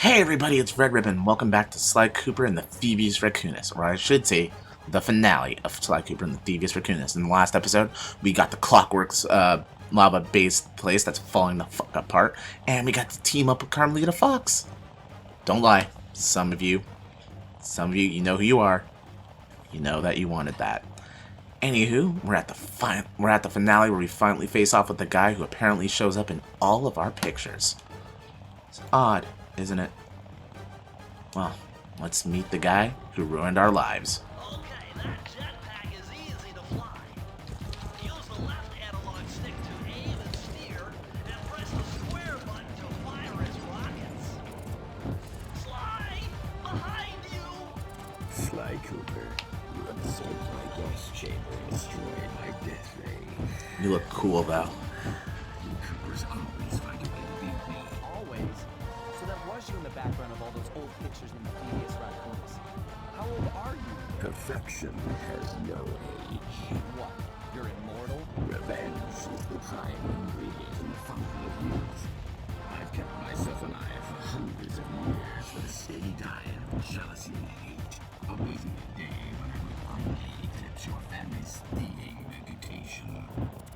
Hey everybody, it's Red Ribbon. Welcome back to Sly Cooper and the Thievius Raccoonus, or I should say, the finale of Sly Cooper and the Thievius Raccoonus. In the last episode, we got the Clockwerk's lava-based place that's falling the fuck apart, and we got to team up with Carmelita Fox. Don't lie, some of you, you know who you are. You know that you wanted that. Anywho, we're at the finale where we finally face off with the guy who apparently shows up in all of our pictures. It's odd, isn't it? Well, let's meet the guy who ruined our lives. Okay, that jetpack is easy to fly. Use the left analog stick to aim and steer, and press the square button to fire its rockets. Sly, behind you! Sly Cooper, you usurped my gas chamber and destroyed my death ray. You look cool, though. You Coopers always find a way to beat me. Always. So that was you in the background of all those old pictures in the Thievius Raccoonus. How old are you? Perfection has no age. What? You're immortal? Revenge is the prime ingredient in the fountain of youth. I've kept myself alive for hundreds of years with a steady diet of jealousy and hate, awaiting the day when I will one day eclipse your family's thieving reputation.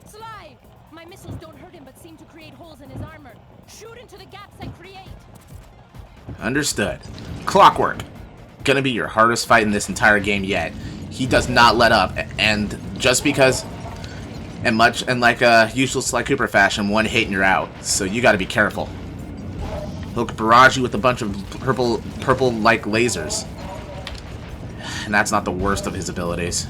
Sly! My missiles don't hurt him but seem to create holes in his armor. Shoot into the gaps I create! Understood. Clockwerk. Gonna be your hardest fight in this entire game yet. He does not let up, and just because, and like a usual Sly Cooper fashion, one hit and you're out. So you gotta be careful. He'll barrage you with a bunch of purple-like lasers. And that's not the worst of his abilities.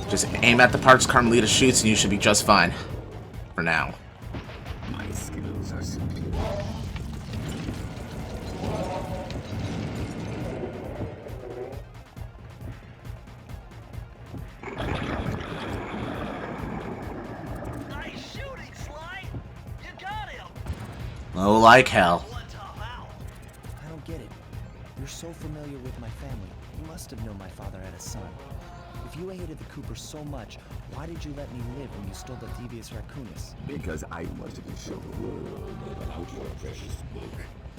Just aim at the parts Carmelita shoots and you should be just fine. For now. My skills are superior. Nice shooting, Sly! You got him! Oh, like hell. One top out. I don't get it. You're so familiar with my family. You must have known my father had a son. If you hated the Coopers so much, why did you let me live when you stole the Thievius Raccoonus? Because I wanted to show the world about your precious book.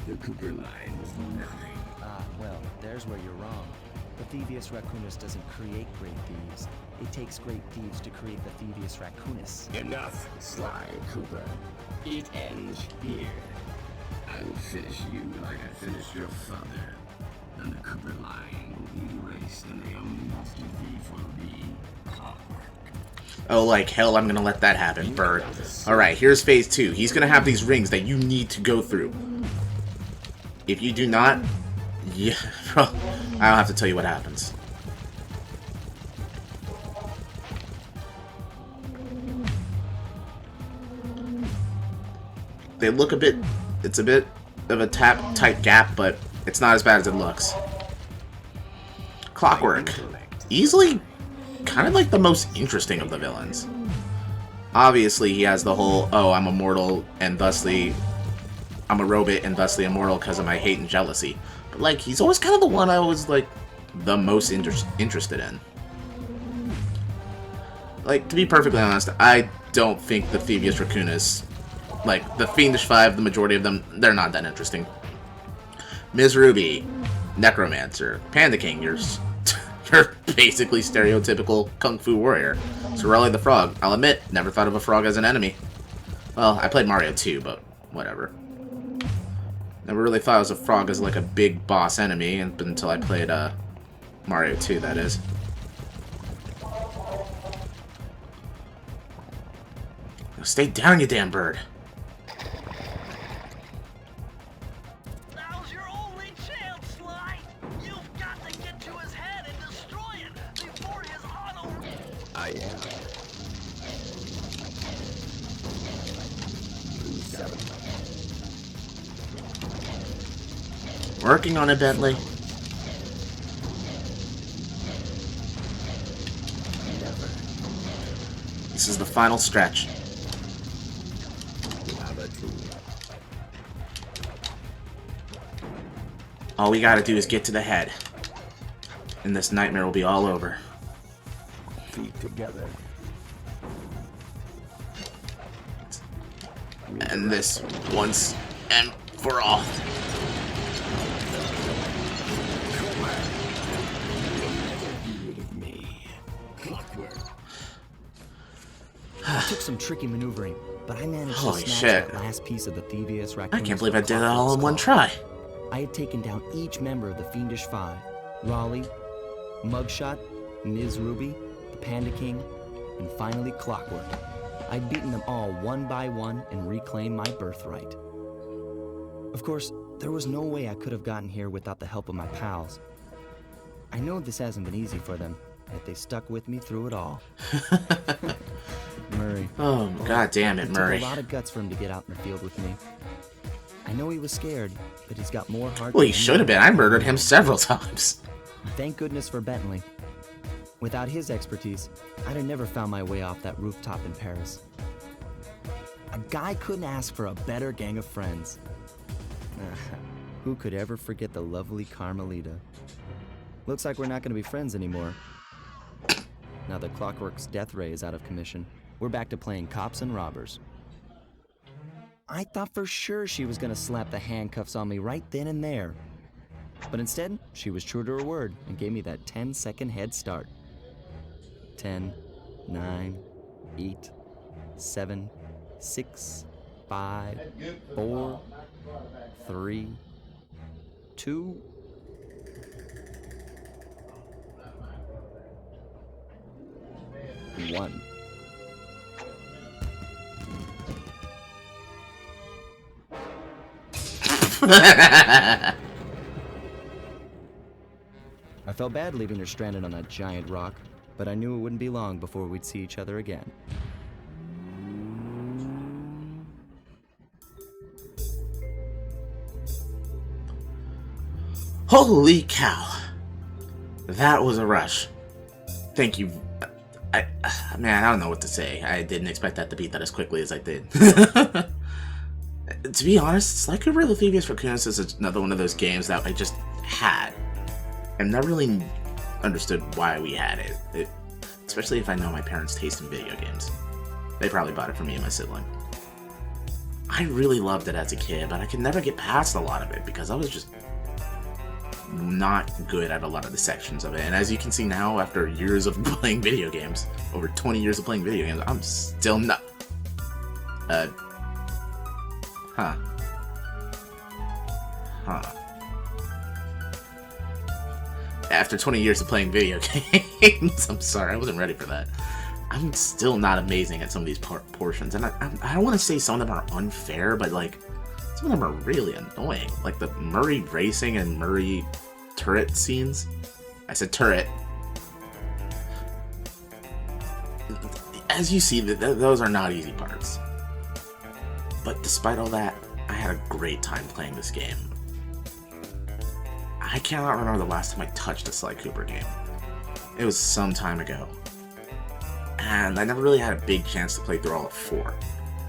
The Cooper line was nothing. Ah, well, there's where you're wrong. The Thievius Raccoonus doesn't create great thieves. It takes great thieves to create the Thievius Raccoonus. Enough, Sly Cooper. It ends here. I will finish you like I finished your father. And the Cooper line will be erased, and the only master thief will be Clockwerk. Oh, like hell, I'm gonna let that happen, Bird. Alright, here's phase 2. He's gonna have these rings that you need to go through. If you do not, yeah, I don't have to tell you what happens. They look a bit, it's a bit of a tight gap, but it's not as bad as it looks. Clockwerk. Easily kind of like the most interesting of the villains. Obviously, he has the whole, oh, I'm immortal, and thusly, I'm a robot, and thusly immortal because of my hate and jealousy. But, like, he's always kind of the one I was, like, the most interested in. Like, to be perfectly honest, I don't think the Thievius Raccoonus, like, the Fiendish Five, the majority of them, they're not that interesting. Ms. Ruby, Necromancer, Panda King, you're basically stereotypical Kung Fu warrior. Sorelli the Frog, I'll admit, never thought of a frog as an enemy. Well, I played Mario 2, but whatever. Never really thought of a frog as like a big boss enemy until I played Mario 2, that is. Now stay down, you damn bird. Now's your only chance, Sly! You've got to get to his head and destroy it before his auto... I am. Working on it, Bentley. This is the final stretch. All we gotta do is get to the head. and this nightmare will be all over. Feet together, end this once and for all. It took some tricky maneuvering, but I managed to Holy snatch shit. that last piece of the Thievius Raccoonus. I can't believe I from did that all in Clockwerk's one skull. try. I had taken down each member of the Fiendish Five: Raleigh, Mugshot, Ms. Ruby, the Panda King, and finally Clockwerk. I'd beaten them all one by one and reclaimed my birthright. Of course, there was no way I could have gotten here without the help of my pals. I know this hasn't been easy for them, yet they stuck with me through it all. Murray. Oh, god damn it, It Murray. took a lot of guts for him to get out in the field with me. I know he was scared, but he's got more heart. Well, he than should have been. I murdered him several times. Thank goodness for Bentley. Without his expertise, I'd have never found my way off that rooftop in Paris. A guy couldn't ask for a better gang of friends. Who could ever forget the lovely Carmelita? Looks like we're not going to be friends anymore. Now that Clockwerk's death ray is out of commission, we're back to playing cops and robbers. I thought for sure she was going to slap the handcuffs on me right then and there. But instead, she was true to her word and gave me that 10-second head start. 10, 9, 8, 7, 6, 5, 4, 3, 2. One. I felt bad leaving her stranded on that giant rock, but I knew it wouldn't be long before we'd see each other again. Holy cow. That was a rush. Thank you. Man, I don't know what to say. I didn't expect that to beat that as quickly as I did. To be honest, Sly Cooper the Thievius Raccoonus is another one of those games that I just had. And never really understood why we had it. Especially if I know my parents' taste in video games. They probably bought it for me and my sibling. I really loved it as a kid, but I could never get past a lot of it because I was just not good at a lot of the sections of it. And as you can see now, after years of playing video games, over 20 years of playing video games, I'm still not... After 20 years of playing video games, I'm sorry, I wasn't ready for that. I'm still not amazing at some of these portions, and I don't want to say some of them are unfair, but like, some of them are really annoying. Like the Murray racing and Murray turret scenes. I said turret. As you see, those are not easy parts. But despite all that, I had a great time playing this game. I cannot remember the last time I touched a Sly Cooper game. It was some time ago. And I never really had a big chance to play through all of 4.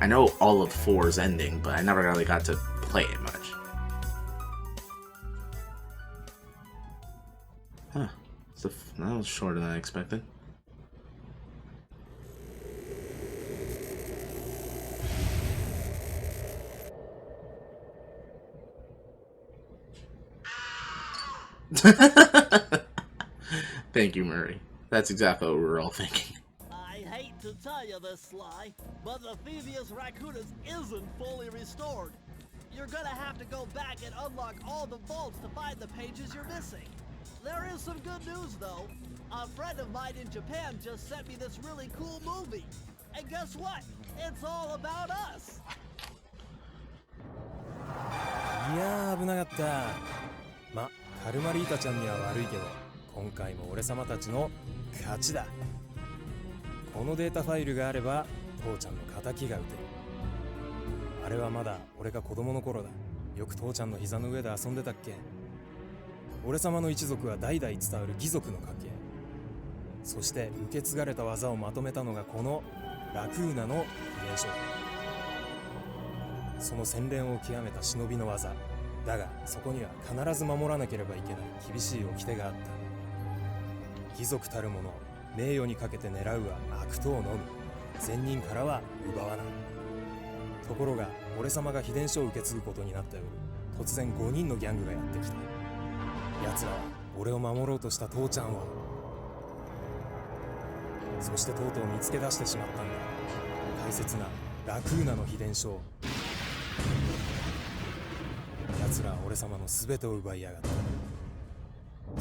I know all of 4's ending, but I never really got to play it much. Huh. That was shorter than I expected. Thank you, Murray. That's exactly what we were all thinking. I hate to tell you this, Sly, but the Thievius Raccoonus isn't fully restored. You're gonna have to go back and unlock all the vaults to find the pages you're missing. There is some good news, though. A friend of mine in Japan just sent me this really cool movie. And guess what? It's all about us. いやー危なかった。ま、カルマリータちゃんには悪いけど、今回も俺様たちの勝ちだ。このデータファイルがあれば父ちゃんの敵が撃てる。あれはまだ俺が子供の頃だ。よく父ちゃんの膝の上で遊んでたっけ。俺様の一族は代々伝わる義族の家系。そして受け継がれた技をまとめたのがこのラクーナの遺伝書だ。その洗練を極めた忍びの技だが、そこには必ず守らなければいけない厳しい掟があった。義族たる者、名誉にかけて狙うは悪党のみ、善人からは奪わない。ところが俺様が秘伝書を受け継ぐことになった夜、突然5人のギャングがやってきた。奴らは俺を守ろうとした父ちゃんを、そしてとうとう見つけ出してしまったんだ。大切なラクーナの秘伝書を。奴らは俺様の全てを奪いやがった。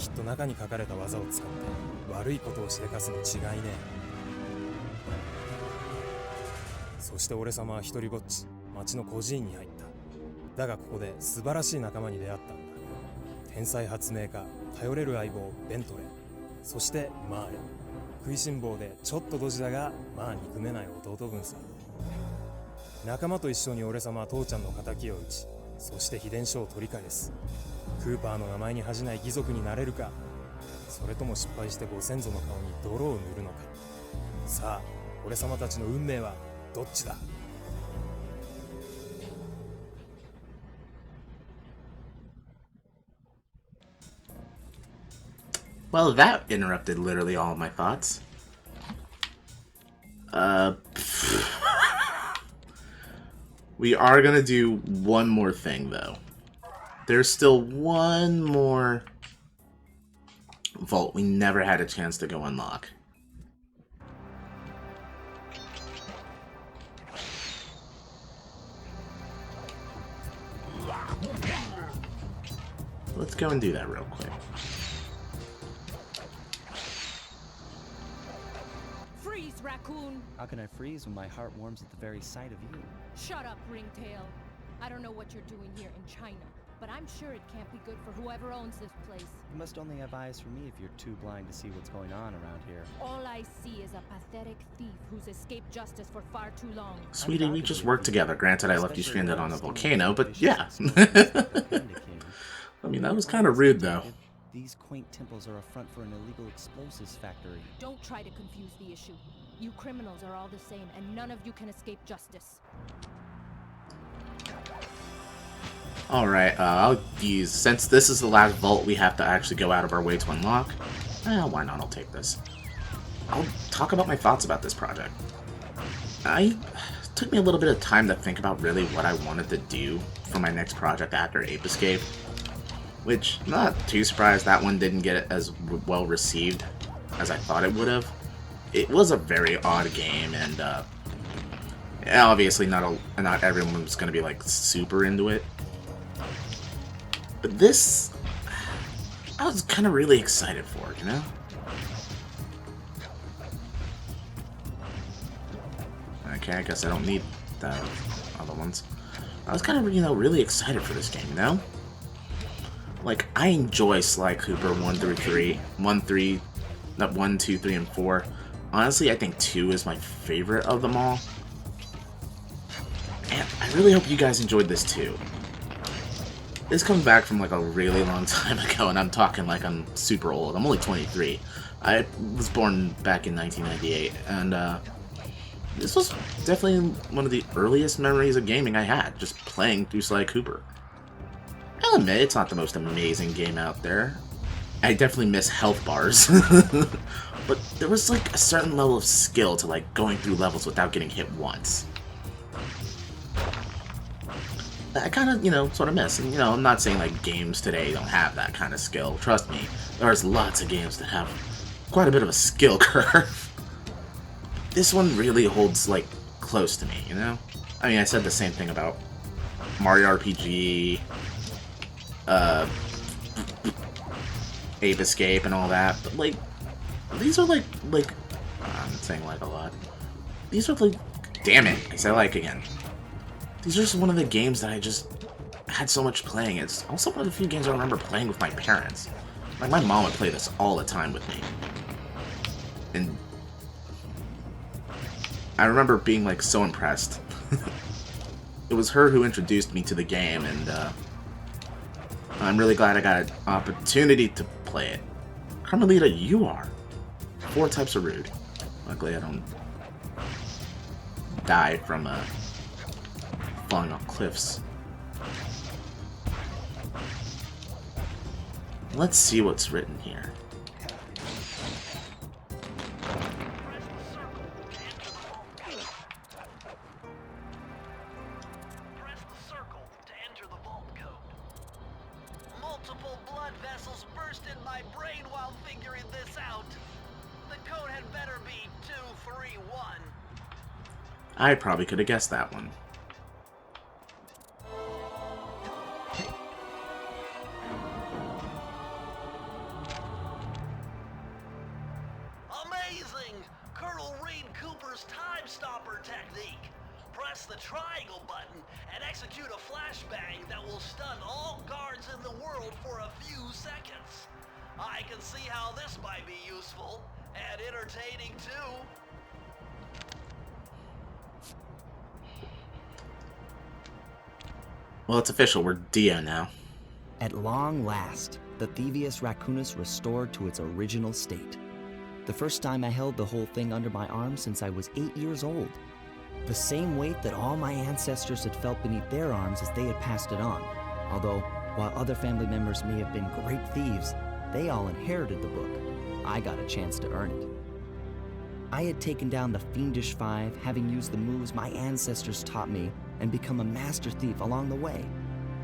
きっと中に書かれた技を使って悪いことをしでかすに違いねえ。そして俺様は一人ぼっち町の孤児院に入った。だがここで素晴らしい仲間に出会ったんだ。天才発明家、頼れる相棒ベントレー、そしてマーレ。食いしん坊でちょっとドジだがまあ憎めない弟分さ。仲間と一緒に俺様は父ちゃんの仇を討ち、そして秘伝書を取り返す。クーパーの名前に恥じない義族になれるか、それとも失敗してご先祖の顔に泥を塗るのか。さあ俺様たちの運命はどっちだ。Well, that interrupted literally all of my thoughts. We are gonna do one more thing, though. There's still one more vault we never had a chance to go unlock. Let's go and do that real quick. Freeze, raccoon! How can I freeze when my heart warms at the very sight of you? Shut up, ringtail. I don't know what you're doing here in China, but I'm sure it can't be good for whoever owns this place. You must only have eyes for me if you're too blind to see what's going on around here. All I see is a pathetic thief who's escaped justice for far too long. Sweetie, we just worked together. Granted, I left you stranded on a volcano, but yeah. I mean, that was kind of rude, though. These quaint temples are a front for an illegal explosives factory. Don't try to confuse the issue. You criminals are all the same, and none of you can escape justice. Alright, I'll use, since this is the last vault we have to actually go out of our way to unlock, why not, I'll take this. I'll talk about my thoughts about this project. It took me a little bit of time to think about really what I wanted to do for my next project after Ape Escape, which, not too surprised that one didn't get as well received as I thought it would have. It was a very odd game, and obviously not everyone was going to be like super into it. But this, I was kind of really excited for it, you know? Okay, I guess I don't need the other ones. I was kind of, really excited for this game, you know? Like, I enjoy Sly Cooper 1 through 3. 1, 2, 3, and 4. Honestly, I think 2 is my favorite of them all. And I really hope you guys enjoyed this too. This comes back from like a really long time ago, and I'm talking like I'm super old. I'm only 23. I was born back in 1998, and this was definitely one of the earliest memories of gaming I had, just playing through Sly Cooper. I'll admit, it's not the most amazing game out there. I definitely miss health bars. But there was like a certain level of skill to like going through levels without getting hit once. I kind of, sort of miss. And, I'm not saying like games today don't have that kind of skill. Trust me, there's lots of games that have quite a bit of a skill curve. This one really holds like close to me, you know? I mean, I said the same thing about Mario RPG, Ape Escape and all that, but like, these are like, I'm saying like a lot. These are like, damn it, I said like again. These are just one of the games that I just had so much playing. It's also one of the few games I remember playing with my parents. Like, my mom would play this all the time with me. And I remember being like so impressed. It was her who introduced me to the game, and I'm really glad I got an opportunity to play it. Carmelita, you are 4 types of rude. Luckily I don't die from falling off cliffs. Let's see what's written here. blood vessels burst in my brain while figuring this out. The code had better be 231. I probably could have guessed that one. Amazing! Colonel Reed Cooper's time stopper technique. Press the triangle button and execute a flashbang that will stun all guards in the world for a few seconds. I can see how this might be useful and entertaining too. Well, it's official. We're Dio now. At long last, the Thievius Raccoonus restored to its original state. The first time I held the whole thing under my arm since I was 8 years old. The same weight that all my ancestors had felt beneath their arms as they had passed it on. Although, while other family members may have been great thieves, they all inherited the book. I got a chance to earn it. I had taken down the Fiendish Five, having used the moves my ancestors taught me, and become a master thief along the way.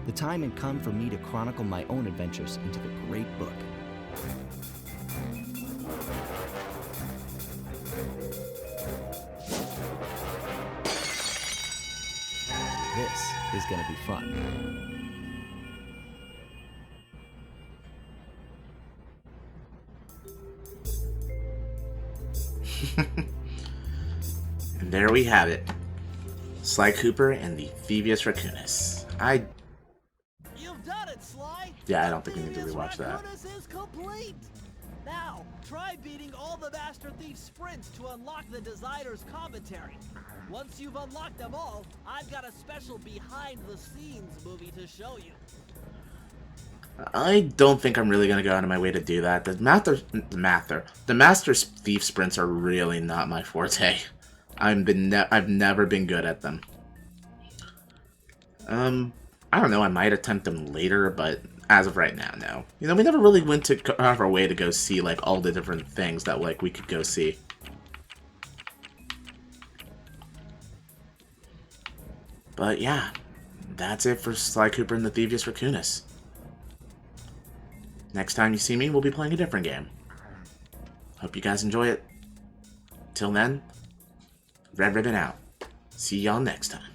The time had come for me to chronicle my own adventures into the great book. This is gonna be fun. And there we have it. Sly Cooper and the Thievius Raccoonus. You've done it, Sly! Yeah, I don't think we need to rewatch that. Raccoonus is complete! Now, try beating all the Master Thief sprints to unlock the designer's commentary. Once you've unlocked them all, I've got a special behind-the-scenes movie to show you. I don't think I'm really going to go out of my way to do that. The Master Thief sprints are really not my forte. I've never been good at them. I don't know, I might attempt them later, but as of right now, no. You know, we never really went out of our way to go see, like, all the different things that, like, we could go see. But yeah, that's it for Sly Cooper and the Thievius Raccoonus. Next time you see me, we'll be playing a different game. Hope you guys enjoy it. Till then, Red Ribbon out. See y'all next time.